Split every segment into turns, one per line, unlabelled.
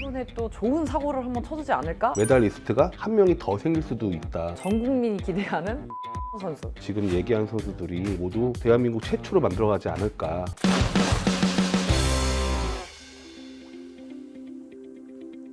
이번에 또 좋은 사고를 한번 쳐주지 않을까?
메달리스트가 한 명이 더 생길 수도 있다.
전 국민이 기대하는 선수.
지금 얘기한 선수들이 모두 대한민국 최초로 만들어가지 않을까.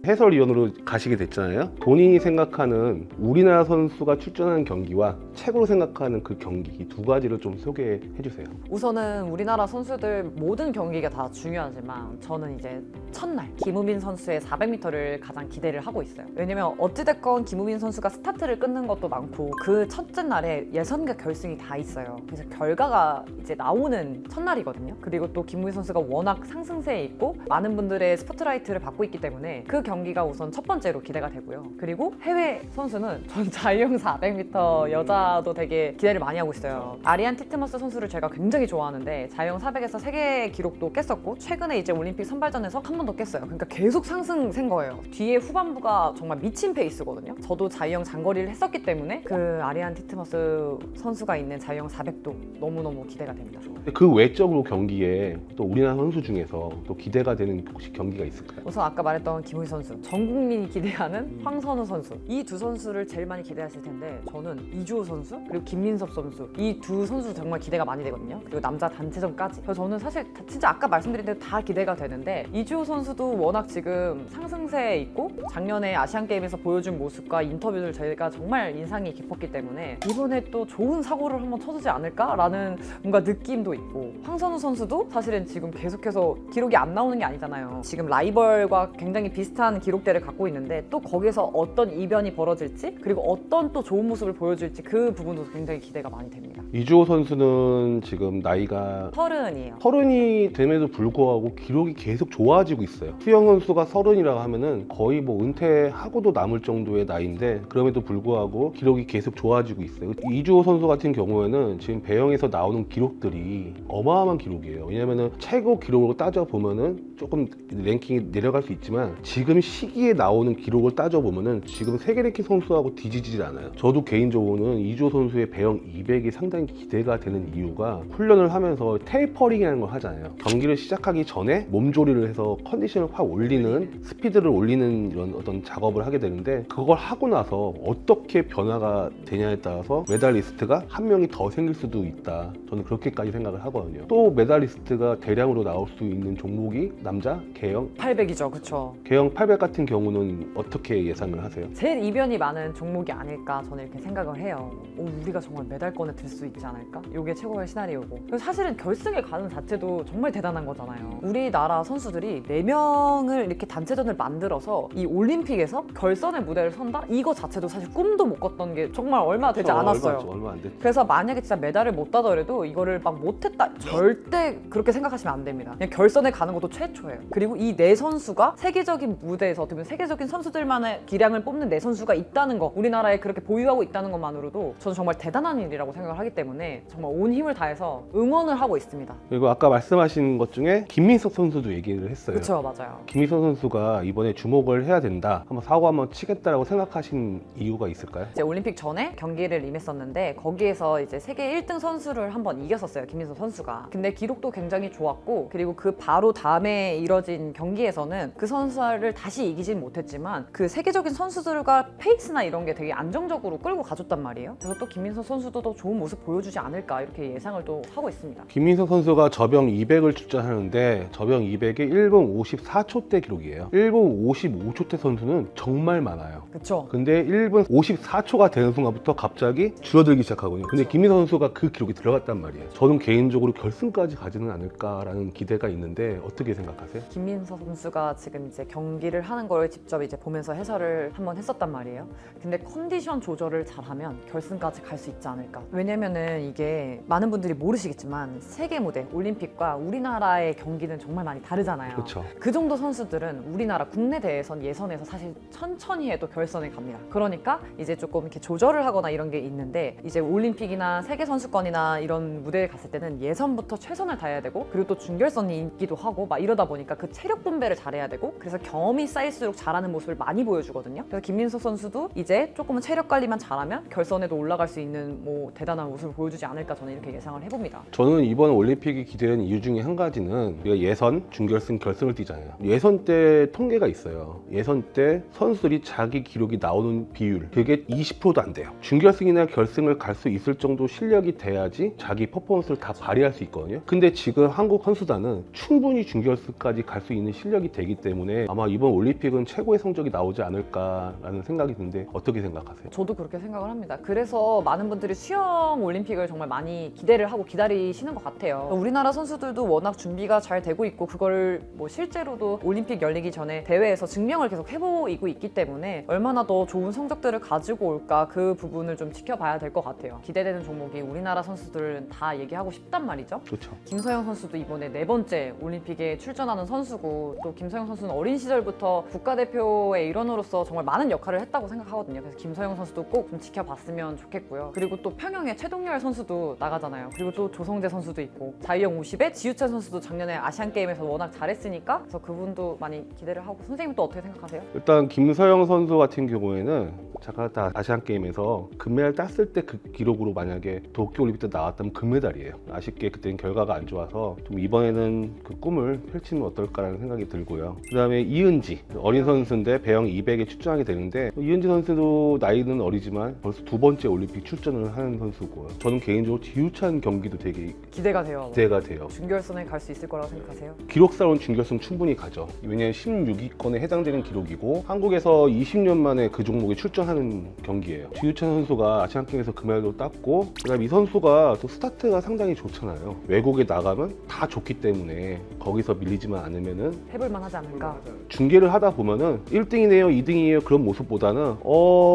해설위원으로 가시게 됐잖아요. 본인이 생각하는 우리나라 선수가 출전하는 경기와 최고로 생각하는 그 경기, 이 두 가지를 좀 소개해 주세요.
우선은 우리나라 선수들 모든 경기가 다 중요하지만 저는 이제 첫날 김우빈 선수의 400m를 가장 기대를 하고 있어요. 왜냐면 어찌됐건 김우빈 선수가 스타트를 끊는 것도 많고 그 첫째 날에 예선과 결승이 다 있어요. 그래서 결과가 이제 나오는 첫날이거든요. 그리고 또 김우빈 선수가 워낙 상승세에 있고 많은 분들의 스포트라이트를 받고 있기 때문에 그 경기가 우선 첫 번째로 기대가 되고요. 그리고 해외 선수는 전 자유형 400m 여자도 되게 기대를 많이 하고 있어요. 아리안 티트머스 선수를 제가 굉장히 좋아하는데 자유형 400에서 세계 기록도 깼었고 최근에 이제 올림픽 선발전에서 한 번 더 깼어요. 그러니까 계속 상승세인 거예요. 뒤에 후반부가 정말 미친 페이스거든요. 저도 자유형 장거리를 했었기 때문에 그 아리안 티트머스 선수가 있는 자유형 400도 너무너무 기대가 됩니다.
그 외적으로 경기에 또 우리나라 선수 중에서 또 기대가 되는 혹시 경기가 있을까요?
우선 아까 말했던 김우희 선수, 전 국민이 기대하는 황선우 선수, 이 두 선수를 제일 많이 기대하실 텐데 저는 이주호 선수 그리고 김민섭 선수 이 두 선수 정말 기대가 많이 되거든요. 그리고 남자 단체전까지. 그래서 저는 사실 진짜 아까 말씀드린 대로 다 기대가 되는데 이주호 선수도 워낙 지금 상승세에 있고 작년에 아시안 게임에서 보여준 모습과 인터뷰를 제가 정말 인상이 깊었기 때문에 이번에 또 좋은 사고를 한번 쳐주지 않을까라는 뭔가 느낌도 있고 황선우 선수도 사실은 지금 계속해서 기록이 안 나오는 게 아니잖아요. 지금 라이벌과 굉장히 비슷한 기록대를 갖고 있는데 또 거기서 어떤 이변이 벌어질지 그리고 어떤 또 좋은 모습을 보여줄지 그 부분도 굉장히 기대가 많이 됩니다.
이주호 선수는 지금 나이가
30이에요.
30이 됨에도 불구하고 기록이 계속 좋아지고 있어요. 수영 선수가 30이라고 하면은 거의 뭐 은퇴하고도 남을 정도의 나이인데 그럼에도 불구하고 기록이 계속 좋아지고 있어요. 이주호 선수 같은 경우에는 지금 배영에서 나오는 기록들이 어마어마한 기록이에요. 왜냐면은 최고 기록으로 따져보면은 조금 랭킹이 내려갈 수 있지만 지금 시기에 나오는 기록을 따져보면은 지금 세계 랭킹 선수하고 뒤지질 않아요. 저도 개인적으로는 이주호 선수의 배영 200이 상당히 기대가 되는 이유가 훈련을 하면서 테이퍼링이라는 걸 하잖아요. 경기를 시작하기 전에 몸조리를 해서 컨디션을 확 올리는 스피드를 올리는 이런 어떤 작업을 하게 되는데 그걸 하고 나서 어떻게 변화가 되냐에 따라서 메달리스트가 한 명이 더 생길 수도 있다. 저는 그렇게까지 생각을 하거든요. 또 메달리스트가 대량으로 나올 수 있는 종목이 남자 개영
800이죠, 그쵸?
개영 800 같은 경우는 어떻게 예상을 하세요?
제일 이변이 많은 종목이 아닐까 저는 이렇게 생각을 해요. 우리가 정말 메달권에 들 수 있지 않을까? 이게 최고의 시나리오고. 그리고 사실은 결승에 가는 자체도 정말 대단한 거잖아요. 우리나라 선수들이 4명을 이렇게 단체전을 만들어서 이 올림픽에서 결선의 무대를 선다? 이거 자체도 사실 꿈도 못 꿨던 게 정말 얼마 되지 않았어요.
얼마 안 됐죠.
그래서 만약에 진짜 메달을 못 따더라도 이거를 막 못했다 절대 그렇게 생각하시면 안 됩니다. 그냥 결선에 가는 것도 최초예요. 그리고 이 네 선수가 세계적인 무대에서 어떻게 보면 세계적인 선수들만의 기량을 뽑는 네 선수가 있다는 거 우리나라에 그렇게 보유하고 있다는 것만으로도 저는 정말 대단한 일이라고 생각을 하기 때문에 정말 온 힘을 다해서 응원을 하고 있습니다.
그리고 아까 말씀하신 것 중에 김민석 선수도 얘기를 했어요.
그렇죠, 맞아요.
김민석 선수가 이번에 주목을 해야 된다. 한번 사고 한번 치겠다라고 생각하신 이유가 있을까요?
이제 올림픽 전에 경기를 임했었는데 거기에서 이제 세계 1등 선수를 한번 이겼었어요, 김민석 선수가. 근데 기록도 굉장히 좋았고 그리고 그 바로 다음에 이뤄진 경기에서는 그 선수를 다시 이기진 못했지만 그 세계적인 선수들과 페이스나 이런 게 되게 안정적으로 끌고 가줬단 말이에요. 그래서 또 김민석 선수도 더 좋은 모습 보여주지 않을까 이렇게 예상을 또 하고 있습니다.
김민석 선수가 저병 200을 출전하는데 저병 200이 1분 54초대 기록이에요. 1분 55초대 선수는 정말 많아요.
그쵸?
근데 1분 54초가 되는 순간부터 갑자기 줄어들기 시작하거든요. 근데 김민석 선수가 그 기록이 들어갔단 말이에요. 저는 개인적으로 결승까지 가지는 않을까라는 기대가 있는데 어떻게 생각하세요?
김민석 선수가 지금 이제 경기를 하는 걸 직접 이제 보면서 해설을 한번 했었단 말이에요. 근데 컨디션 조절을 잘하면 결승까지 갈 수 있지 않을까. 왜냐면은 이게 많은 분들이 모르시겠지만 세계 무대, 올림픽과 우리나라의 경기는 정말 많이 다르잖아요.
그렇죠.
그 정도 선수들은 우리나라 국내 대회선 예선에서 사실 천천히 해도 결선에 갑니다. 그러니까 이제 조금 이렇게 조절을 하거나 이런 게 있는데 이제 올림픽이나 세계 선수권이나 이런 무대에 갔을 때는 예선부터 최선을 다해야 되고 그리고 또 준결선이 있기도 하고 막 이러다 보니까 그 체력 분배를 잘해야 되고 그래서 경험이 쌓일수록 잘하는 모습을 많이 보여주거든요. 그래서 김민석 선수도 이제 조금은 체력 관리만 잘하면 결선에도 올라갈 수 있는 뭐 대단한 모습을 보여주지 않을까 저는 이렇게 예상을 해봅니다.
저는 이번 올림픽이 기대되는 이유 중에 한 가지는 우리가 예선, 준결승, 결승을 뛰잖아요. 예선 때 통계가 있어요. 예선 때 선수들이 자기 기록이 나오는 비율 그게 20%도 안 돼요. 준결승이나 결승을 갈 수 있을 정도 실력이 돼야지 자기 퍼포먼스를 다 발휘할 수 있거든요. 근데 지금 한국 선수단은 충분히 준결승까지 갈 수 있는 실력이 되기 때문에 아마 이번 올림픽은 최고의 성적이 나오지 않을까라는 생각이 드는데 어떻게 생각하세요?
저도 그렇게 생각을 합니다. 그래서 많은 분들이 수영 올림픽을 정말 많이 기대를 하고 기다리시는 것 같아요. 우리나라 선수들도 워낙 준비가 잘 되고 있고 그걸 뭐 실제로도 올림픽 열리기 전에 대회에서 증명을 계속 해보이고 있기 때문에 얼마나 더 좋은 성적들을 가지고 올까 그 부분을 좀 지켜봐야 될 것 같아요. 기대되는 종목이 우리나라 선수들은 다 얘기하고 싶단 말이죠.
그렇죠.
김서영 선수도 이번에 4번째 올림픽에 출전하는 선수고 또 김서영 선수는 어린 시절부터 국가대표의 일원으로서 정말 많은 역할을 했다고 생각하거든요. 그래서 김서영 선수도 꼭 좀 지켜봤으면 좋겠고요. 그리고 또 평영에 최동열 선수도 나가잖아요. 그리고 또 조성재 선수도 있고 자유형 50에 지우찬 선수도 작년에 아시안게임에서 워낙 잘했으니까 그래서 그분도 많이 기대를 하고 선생님 또 어떻게 생각하세요?
일단 김서영 선수 같은 경우에는 자카르타 아시안게임에서 금메달 땄을 때 그 기록으로 만약에 도쿄올림픽 때 나왔다면 금메달이에요. 아쉽게 그때는 결과가 안 좋아서 좀 이번에는 그 꿈을 펼치면 어떨까라는 생각이 들고요. 그 다음에 이은지 어린 선수인데 배영 200에 출전하게 되는데 이은지 선수도 나이는 어리지만 벌써 2번째 올림픽 출전을 하는 선수고요. 저는 개인적으로 지우찬 경기도 되게
기대가 돼요.
기대가 돼요.
준결선에 갈 수 있을 거라고 생각하세요?
기록사로는 준결승 충분히 가죠. 왜냐하면 16위권에 해당되는 기록이고 한국에서 20년 만에 그 종목에 출전하는 경기예요. 지우찬 선수가 아시안게임에서 금메달도 땄고 그다음에 이 선수가 또 스타트가 상당히 좋잖아요. 외국에 나가면 다 좋기 때문에 거기서 밀리지만 않으면은
해볼만 하지 않을까?
중계를 하다 보면은 1등이네요, 2등이에요 그런 모습보다는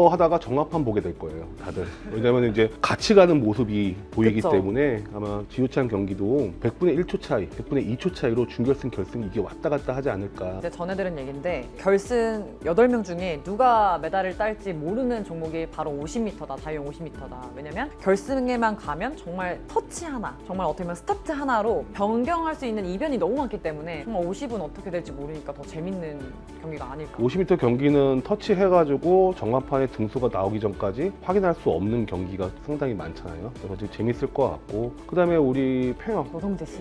하다가 정합판 보게 될 거예요, 다들. 왜냐면 이제 같이 가는 모습이 보이기
그쵸.
때문에 아마 지우찬 경기도 100분의 1초 차이, 100분의 2초 차이로 준결승, 결승 이게 왔다 갔다 하지 않을까.
이제 전해 들은 얘기인데 결승 8명 중에 누가 메달을 딸지 모르는 종목이 바로 50m다. 자유형 50m다. 왜냐면 결승에만 가면 정말 터치 하나, 정말 어떻게 보면 스타트 하나로 변경할 수 있는 이변이 너무 많기 때문에 정말 50은 어떻게 될지 모르니까 더 재밌는 경기가 아닐까.
50m 경기는 터치해가지고 정합판에 등수가 나오기 전까지 확인할 수 없는 경기가 상당히 많잖아요. 그래서 좀 재밌을 것 같고 그 다음에 우리
조성재 씨?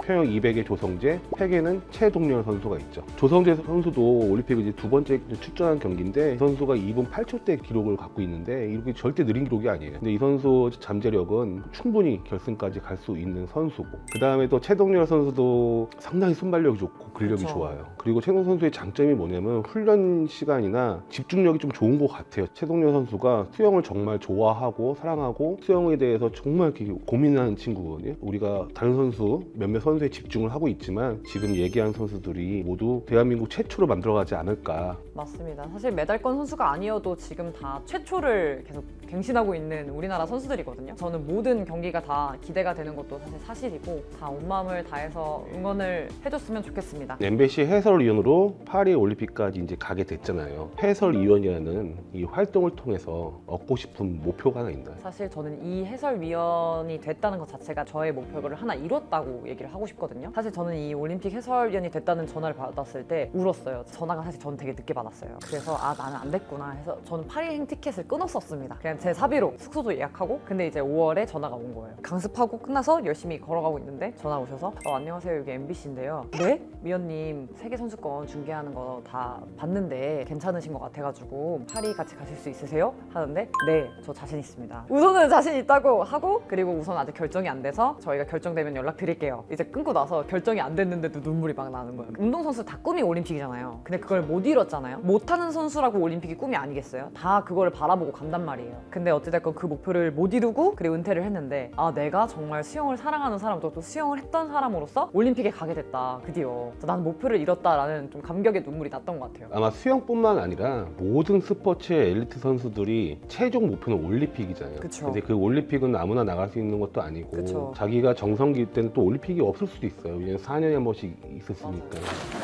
평영 200의 조성재, 100에는 최동열 선수가 있죠. 조성재 선수도 올림픽 이제 2번째 출전한 경기인데 이 선수가 2분 8초대 기록을 갖고 있는데 이렇게 절대 느린 기록이 아니에요. 근데 이 선수 잠재력은 충분히 결승까지 갈 수 있는 선수고 그 다음에 또 최동열 선수도 상당히 순발력이 좋고 근력이
그쵸.
좋아요. 그리고 최동열 선수의 장점이 뭐냐면 훈련 시간이나 집중력이 좀 좋은 것 같아요. 최동열 선수가 수영을 정말 좋아하고 사랑하고 수영에 대해서 정말 이렇게 고민하는 친구거든요. 우리가 다른 선수 몇몇 선수에 집중을 하고 있지만 지금 얘기한 선수들이 모두 대한민국 최초로 만들어가지 않을까.
맞습니다. 사실 메달권 선수가 아니어도 지금 다 최초를 계속 갱신하고 있는 우리나라 선수들이거든요. 저는 모든 경기가 다 기대가 되는 것도 사실 사실이고 다 온 마음을 다해서 응원을 해줬으면 좋겠습니다.
MBC 해설위원으로 파리 올림픽까지 이제 가게 됐잖아요. 해설위원이라는 이 활동을 통해서 얻고 싶은 목표가 하나 있나요?
사실 저는 이 해설위원이 됐다는 것 자체가 저의 목표를 하나 이뤘다고 얘기를 하고 싶거든요. 사실 저는 이 올림픽 해설위원이 됐다는 전화를 받았을 때 울었어요. 전화가 사실 저는 되게 늦게 받았어요. 그래서 나는 안 됐구나 해서 저는 파리행 티켓을 끊었었습니다. 그냥 제 사비로 숙소도 예약하고 근데 이제 5월에 전화가 온 거예요. 강습하고 끝나서 열심히 걸어가고 있는데 전화 오셔서 안녕하세요, 여기 MBC인데요. 네? 위원님 세계선수권 중계하는 거 다 봤는데 괜찮으신 것 같아가지고 파리 같이 가실 수 있으세요? 하는데 네, 저 자신 있습니다. 우선은 자신 있다고 하고 그리고 우선 아직 결정이 안 돼서 저희가 결정되면 연락드릴게요. 이제 끊고 나서 결정이 안 됐는데도 눈물이 막 나는 거예요. 운동선수 다 꿈이 올림픽이잖아요. 근데 그걸 못 이뤘잖아요. 못하는 선수라고 올림픽이 꿈이 아니겠어요? 다 그거를 바라보고 간단 말이에요. 근데 어찌됐건 그 목표를 못 이루고 그리고 은퇴를 했는데 내가 정말 수영을 사랑하는 사람도 또 수영을 했던 사람으로서 올림픽에 가게 됐다. 드디어 나는 목표를 이뤘다라는 좀 감격의 눈물이 났던 것 같아요.
아마 수영뿐만 아니라 모든 스포츠의 엘리트 선수들이 최종 목표는 올림픽이잖아요.
그쵸.
근데 그 올림픽은 아무나 나갈 수 있는 것도 아니고
그쵸.
자기가 정성기일 때는 또 올림픽이 없을 수도 있어요. 왜냐면 4년에 한 번씩 있었으니까.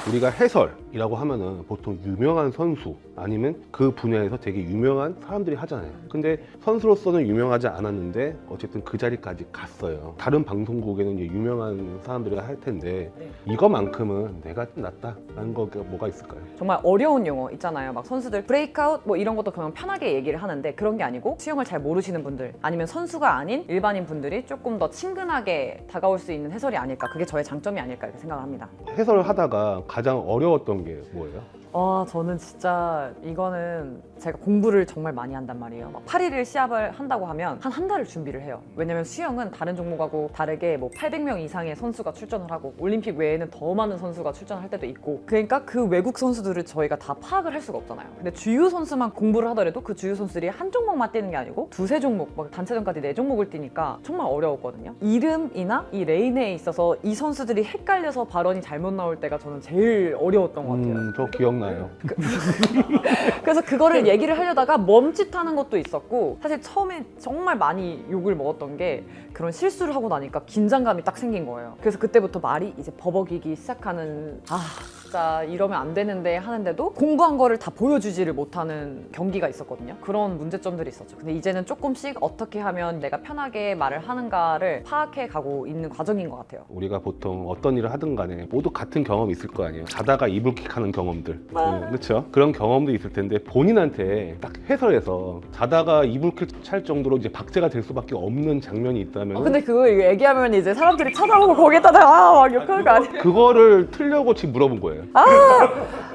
우리가 해설이라고 하면은 보통 유명한 선수 아니면 그 분야에서 되게 유명한 사람들이 하잖아요. 근데 선수로서는 유명하지 않았는데 어쨌든 그 자리까지 갔어요. 다른 방송국에는 이제 유명한 사람들이 할 텐데 이거만큼은 내가 좀 낫다라는 거가 뭐가 있을까요?
정말 어려운 용어 있잖아요. 막 선수들 브레이크아웃 뭐 이런 것도 그냥 편하게 얘기를 하는데 그런 게 아니고 수영을 잘 모르시는 분들 아니면 선수가 아닌 일반인 분들이 조금 더 친근하게 다가올 수 있는 해설이 아닐까. 그게 저의 장점이 아닐까 이렇게 생각합니다.
해설을 하다가 가장 어려웠던 게 뭐예요?
저는 진짜 이거는 제가 공부를 정말 많이 한단 말이에요. 막 8일을 시합을 한다고 하면 한 달을 준비를 해요. 왜냐면 수영은 다른 종목하고 다르게 뭐 800명 이상의 선수가 출전을 하고 올림픽 외에는 더 많은 선수가 출전할 때도 있고 그러니까 그 외국 선수들을 저희가 다 파악을 할 수가 없잖아요. 근데 주요 선수만 공부를 하더라도 그 주요 선수들이 한 종목만 뛰는 게 아니고 두세 종목, 막 단체전까지 4종목을 뛰니까 정말 어려웠거든요. 이름이나 이 레인에 있어서 이 선수들이 헷갈려서 발언이 잘못 나올 때가 저는 제일 어려웠던 것 같아요.
저 기억나요.
그래서 그거를 얘기를 하려다가 멈칫하는 것도 있었고 사실 처음에 정말 많이 욕을 먹었던 게 그런 실수를 하고 나니까 긴장감이 딱 생긴 거예요. 그래서 그때부터 말이 이제 버벅이기 시작하는 진짜 이러면 안 되는데 하는데도 공부한 거를 다 보여주지를 못하는 경기가 있었거든요. 그런 문제점들이 있었죠. 근데 이제는 조금씩 어떻게 하면 내가 편하게 말을 하는가를 파악해 가고 있는 과정인 것 같아요.
우리가 보통 어떤 일을 하든 간에 모두 같은 경험이 있을 거 아니에요. 자다가 이불킥하는 경험들. 그렇죠? 그런 경험도 있을 텐데 본인한테 딱 해설에서 자다가 이불킥 찰 정도로 이제 박제가 될 수밖에 없는 장면이 있다면
근데 그거 얘기하면 이제 사람들이 찾아오고 거기에다가 막 욕하는 거 아니에요?
그거를 틀려고 지금 물어본 거예요.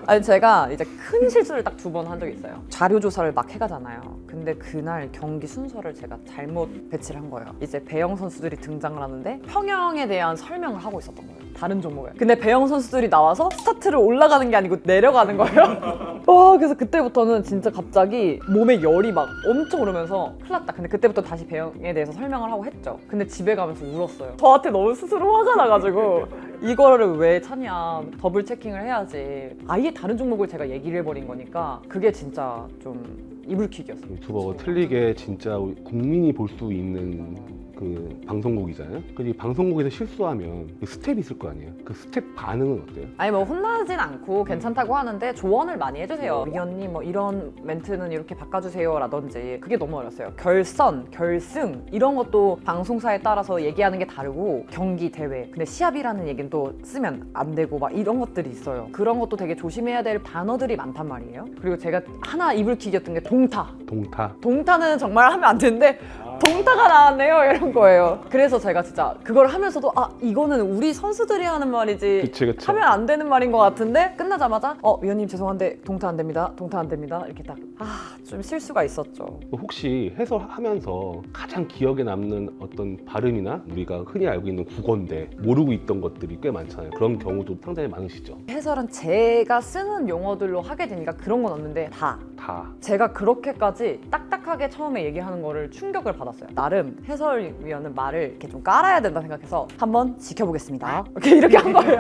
아니 제가 이제 큰 실수를 딱 2번 한 적이 있어요. 자료 조사를 막 해가잖아요. 근데 그날 경기 순서를 제가 잘못 배치를 한 거예요. 이제 배영 선수들이 등장을 하는데 평영에 대한 설명을 하고 있었던 거예요. 다른 종목에. 근데 배영 선수들이 나와서 스타트를 올라가는 게 아니고 내려가는 거예요. 그래서 그때부터는 진짜 갑자기 몸에 열이 막 엄청 오르면서 큰일 났다. 근데 그때부터 다시 배영에 대해서 설명을 하고 했죠. 근데 집에 가면서 울었어요. 저한테 너무 스스로 화가 나가지고 이거를 왜 찾냐, 더블 체킹을 해야지. 아예 다른 종목을 제가 얘기를 해버린 거니까 그게 진짜 좀 이불킥이었어요.
유튜버가 틀리게 진짜 우리 국민이 볼 수 있는 그 방송국이잖아요. 근데 이 방송국에서 실수하면 그 스텝이 있을 거 아니에요. 그 스텝 반응은 어때요?
아니 뭐 혼나진 않고 괜찮다고 하는데 조언을 많이 해주세요. 위원님 뭐 이런 멘트는 이렇게 바꿔주세요 라든지. 그게 너무 어렸어요. 결선, 결승 이런 것도 방송사에 따라서 얘기하는 게 다르고 경기, 대회. 근데 시합이라는 얘기는 또 쓰면 안 되고 막 이런 것들이 있어요. 그런 것도 되게 조심해야 될 단어들이 많단 말이에요. 그리고 제가 하나 이불킥이었던 게 동타. 동타는 정말 하면 안 되는데 동타가 나왔네요 이런 거예요. 그래서 제가 진짜 그걸 하면서도 이거는 우리 선수들이 하는 말이지
그치.
하면 안 되는 말인 것 같은데 끝나자마자 위원님 죄송한데 동타 안 됩니다 이렇게 딱 좀 실수가 있었죠.
혹시 해설하면서 가장 기억에 남는 어떤 발음이나 우리가 흔히 알고 있는 국어인데 모르고 있던 것들이 꽤 많잖아요. 그런 경우도 상당히 많으시죠?
해설은 제가 쓰는 용어들로 하게 되니까 그런 건 없는데 다 제가 그렇게까지 딱딱하게 처음에 얘기하는 거를 충격을 받았어요. 나름 해설위원은 말을 이렇게 좀 깔아야 된다 생각해서 한번 지켜보겠습니다 이렇게 한 거예요.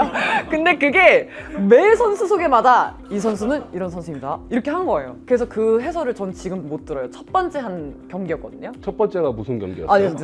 근데 그게 매 선수 소개마다 이 선수는 이런 선수입니다 이렇게 한 거예요. 그래서 그 해설을 전 지금 못 들어요. 첫 번째 한 경기였거든요.
첫 번째가 무슨 경기였어요?
아니요,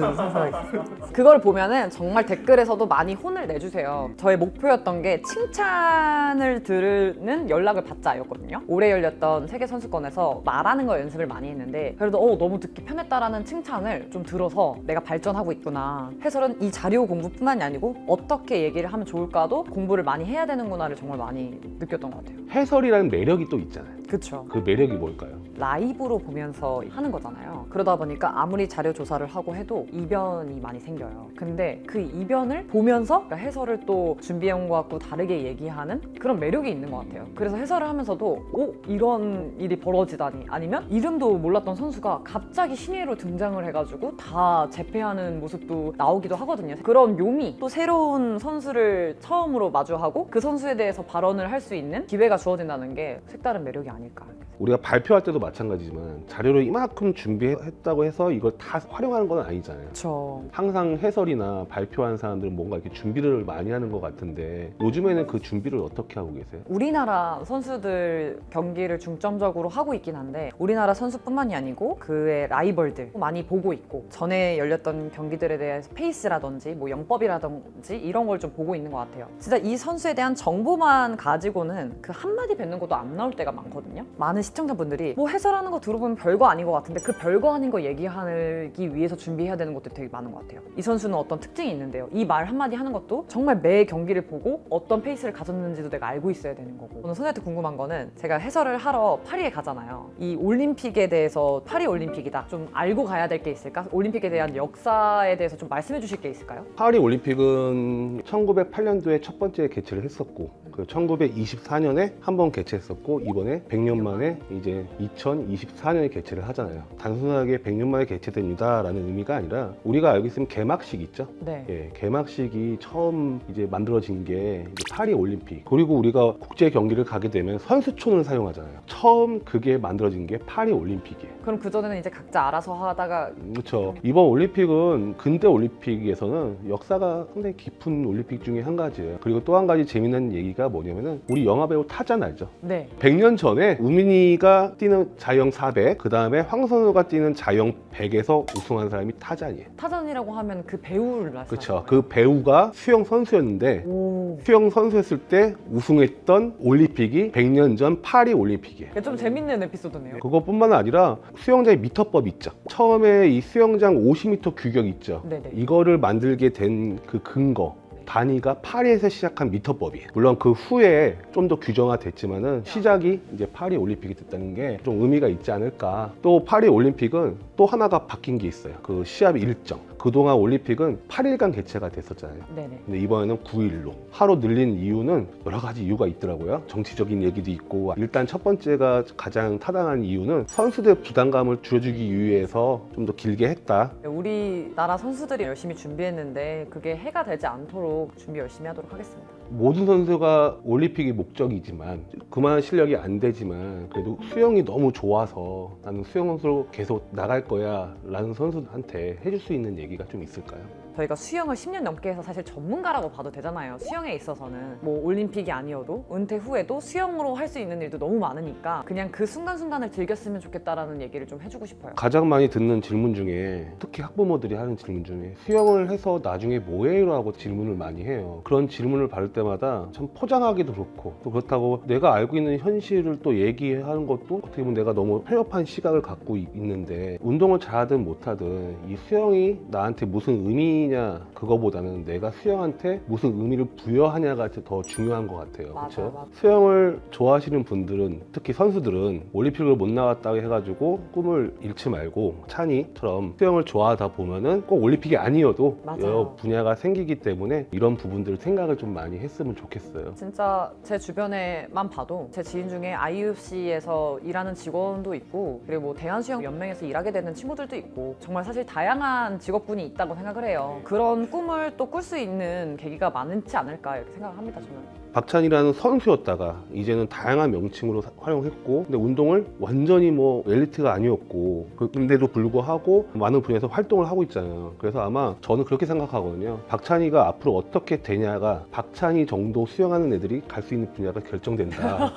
그걸 보면은 정말 댓글에서도 많이 혼을 내주세요. 저의 목표였던 게 칭찬을 들은 연락을 받자였거든요. 올해 열렸던 세계 선수권에서 말하는 거 연습을 많이 했는데 그래도 너무 듣기 편했다라는 칭찬을 좀 들어서 내가 발전하고 있구나. 해설은 이 자료 공부뿐만이 아니고 어떻게 얘기를 하면 좋을까도 공부를 많이 해야 되는구나를 정말 많이 느꼈던 것 같아요.
해설이라는 매력이 또 있잖아요.
그쵸.
그 매력이 뭘까요?
라이브로 보면서 하는 거잖아요. 그러다 보니까 아무리 자료 조사를 하고 해도 이변이 많이 생겨요. 근데 그 이변을 보면서 해설을 또 준비해온 것 같고 다르게 얘기하는 그런 매력이 있는 것 같아요. 그래서 해설을 하면서도 이런 일이 벌어지다니 아니면 이름도 몰랐던 선수가 갑자기 신예로 등장을 해가지고 다 재패하는 모습도 나오기도 하거든요. 그런 묘미, 또 새로운 선수를 처음으로 마주하고 그 선수에 대해서 발언을 할 수 있는 기회가 주어진다는 게 색다른 매력이 아닐까. 아닐까.
우리가 발표할 때도 마찬가지지만 자료를 이만큼 준비했다고 해서 이걸 다 활용하는 건 아니잖아요.
그렇죠.
항상 해설이나 발표한 사람들은 뭔가 이렇게 준비를 많이 하는 것 같은데 요즘에는 그 준비를 어떻게 하고 계세요?
우리나라 선수들 경기를 중점적으로 하고 있긴 한데 우리나라 선수뿐만이 아니고 그의 라이벌들 많이 보고 있고 전에 열렸던 경기들에 대해서 페이스라든지 뭐 영법이라든지 이런 걸 좀 보고 있는 것 같아요. 진짜 이 선수에 대한 정보만 가지고는 그 한마디 뱉는 것도 안 나올 때가 많거든요. 많은 시청자분들이 뭐 해설하는 거 들어보면 별거 아닌 것 같은데 그 별거 아닌 거 얘기하기 위해서 준비해야 되는 것도 되게 많은 것 같아요. 이 선수는 어떤 특징이 있는데요. 이 말 한마디 하는 것도 정말 매 경기를 보고 어떤 페이스를 가졌는지도 내가 알고 있어야 되는 거고. 저는 선수한테 궁금한 거는 제가 해설을 하러 파리에 가잖아요. 이 올림픽에 대해서 파리 올림픽이다. 좀 알고 가야 될 게 있을까? 올림픽에 대한 역사에 대해서 좀 말씀해 주실 게 있을까요?
파리 올림픽은 1908년도에 첫 번째 개최를 했었고 그 1924년에 한 번 개최했었고 이번에 100년 만에 이제 2024년에 개최를 하잖아요. 단순하게 100년 만에 개최됩니다라는 의미가 아니라 우리가 알고 있으면 개막식 있죠?
네.
예, 개막식이 처음 이제 만들어진 게 이제 파리 올림픽. 그리고 우리가 국제 경기를 가게 되면 선수촌을 사용하잖아요. 처음 그게 만들어진 게 파리 올림픽이에요.
그럼 그전에는 이제 각자 알아서 하다가
그렇죠. 이번 올림픽은 근대 올림픽에서는 역사가 상당히 깊은 올림픽 중에 한 가지예요. 그리고 또 한 가지 재미난 얘기가 뭐냐면은 우리 영화배우 타잔 알죠?
네.
100년 전에 우민이가 뛰는 자영 400, 그 다음에 황선우가 뛰는 자영 100에서 우승한 사람이 타잔이에요.
타잔이라고 하면 그 배우를 말씀하시는
그렇죠.
거예요?
그 배우가 수영 선수였는데
오.
수영 선수였을 때 우승했던 올림픽이 100년 전 파리 올림픽이에요.
좀 재밌는 에피소드네요.
그것뿐만 아니라 수영장의 미터법 있죠. 처음에 이 수영장 50m 규격 있죠.
네네.
이거를 만들게 된 그 근거 단위가 파리에서 시작한 미터법이에요. 물론 그 후에 좀 더 규정화됐지만은 시작이 이제 파리 올림픽이 됐다는 게 좀 의미가 있지 않을까. 또 파리 올림픽은 또 하나가 바뀐 게 있어요. 그 시합 일정. 그동안 올림픽은 8일간 개최가 됐었잖아요.
네네.
근데 이번에는 9일로 하루 늘린 이유는 여러 가지 이유가 있더라고요. 정치적인 얘기도 있고 일단 첫 번째가 가장 타당한 이유는 선수들 부담감을 줄여주기 위해서 좀 더 길게 했다.
우리나라 선수들이 열심히 준비했는데 그게 해가 되지 않도록 준비 열심히 하도록 하겠습니다.
모든 선수가 올림픽이 목적이지만 그만한 실력이 안 되지만 그래도 수영이 너무 좋아서 나는 수영 선수로 계속 나갈 거야 라는 선수한테 해줄 수 있는 얘기가 좀 있을까요?
저희가 수영을 10년 넘게 해서 사실 전문가라고 봐도 되잖아요. 수영에 있어서는 뭐 올림픽이 아니어도 은퇴 후에도 수영으로 할 수 있는 일도 너무 많으니까 그냥 그 순간순간을 즐겼으면 좋겠다라는 얘기를 좀 해주고 싶어요.
가장 많이 듣는 질문 중에 특히 학부모들이 하는 질문 중에 수영을 해서 나중에 뭐해요? 라고 질문을 많이 해요. 그런 질문을 받을 때마다 참 포장하기도 그렇고 또 그렇다고 내가 알고 있는 현실을 또 얘기하는 것도 어떻게 보면 내가 너무 편협한 시각을 갖고 있는데 운동을 잘하든 못하든 이 수영이 나한테 무슨 의미냐 그거보다는 내가 수영한테 무슨 의미를 부여하냐가 더 중요한 것 같아요.
맞아요,
그렇죠?
맞아요.
수영을 좋아하시는 분들은 특히 선수들은 올림픽을 못 나갔다고 해가지고 꿈을 잃지 말고 찬이처럼 수영을 좋아하다 보면은 꼭 올림픽이 아니어도
맞아요.
여러 분야가 생기기 때문에 이런 부분들을 생각을 좀 많이 했으면 좋겠어요.
진짜 제 주변에만 봐도 제 지인 중에 IUC에서 일하는 직원도 있고 그리고 뭐 대한수영연맹에서 일하게 되는 친구들도 있고 정말 사실 다양한 직업군이 있다고 생각을 해요. 그런 꿈을 또 꿀 수 있는 계기가 많지 않을까 이렇게 생각합니다. 저는.
박찬이라는 선수였다가 이제는 다양한 명칭으로 활용했고 근데 운동을 완전히 뭐 엘리트가 아니었고 근데도 불구하고 많은 분야에서 활동을 하고 있잖아요. 그래서 아마 저는 그렇게 생각하거든요. 박찬이가 앞으로 어떻게 되냐가 박찬이 정도 수영하는 애들이 갈 수 있는 분야가 결정된다.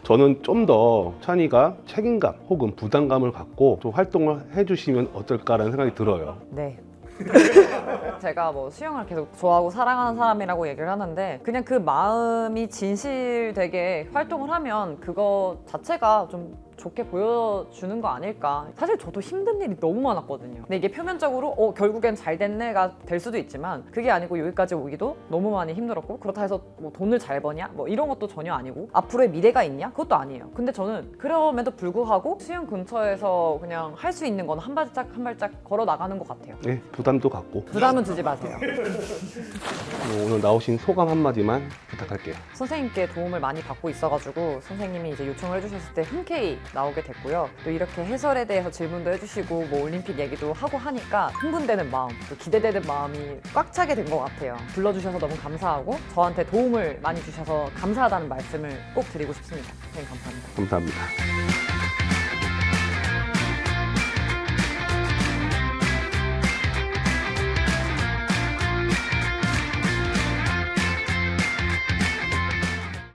저는 좀 더 찬이가 책임감 혹은 부담감을 갖고 좀 활동을 해주시면 어떨까라는 생각이 들어요.
네. 제가 뭐 수영을 계속 좋아하고 사랑하는 사람이라고 얘기를 하는데 그냥 그 마음이 진실되게 활동을 하면 그거 자체가 좀 좋게 보여주는 거 아닐까. 사실 저도 힘든 일이 너무 많았거든요. 근데 이게 표면적으로 결국엔 잘 됐네가 될 수도 있지만 그게 아니고 여기까지 오기도 너무 많이 힘들었고 그렇다 해서 뭐 돈을 잘 버냐? 뭐 이런 것도 전혀 아니고 앞으로의 미래가 있냐? 그것도 아니에요. 근데 저는 그럼에도 불구하고 수영 근처에서 그냥 할 수 있는 건 한 발짝 한 발짝 걸어 나가는 것 같아요.
네, 부담도 갖고
부담은 주지 마세요.
오늘 나오신 소감 한마디만 부탁할게요.
선생님께 도움을 많이 받고 있어가지고 선생님이 이제 요청을 해주셨을 때 흔쾌히 나오게 됐고요. 또 이렇게 해설에 대해서 질문도 해주시고 뭐 올림픽 얘기도 하고 하니까 흥분되는 마음, 또 기대되는 마음이 꽉 차게 된 것 같아요. 불러주셔서 너무 감사하고 저한테 도움을 많이 주셔서 감사하다는 말씀을 꼭 드리고 싶습니다. 선생님 감사합니다.
감사합니다.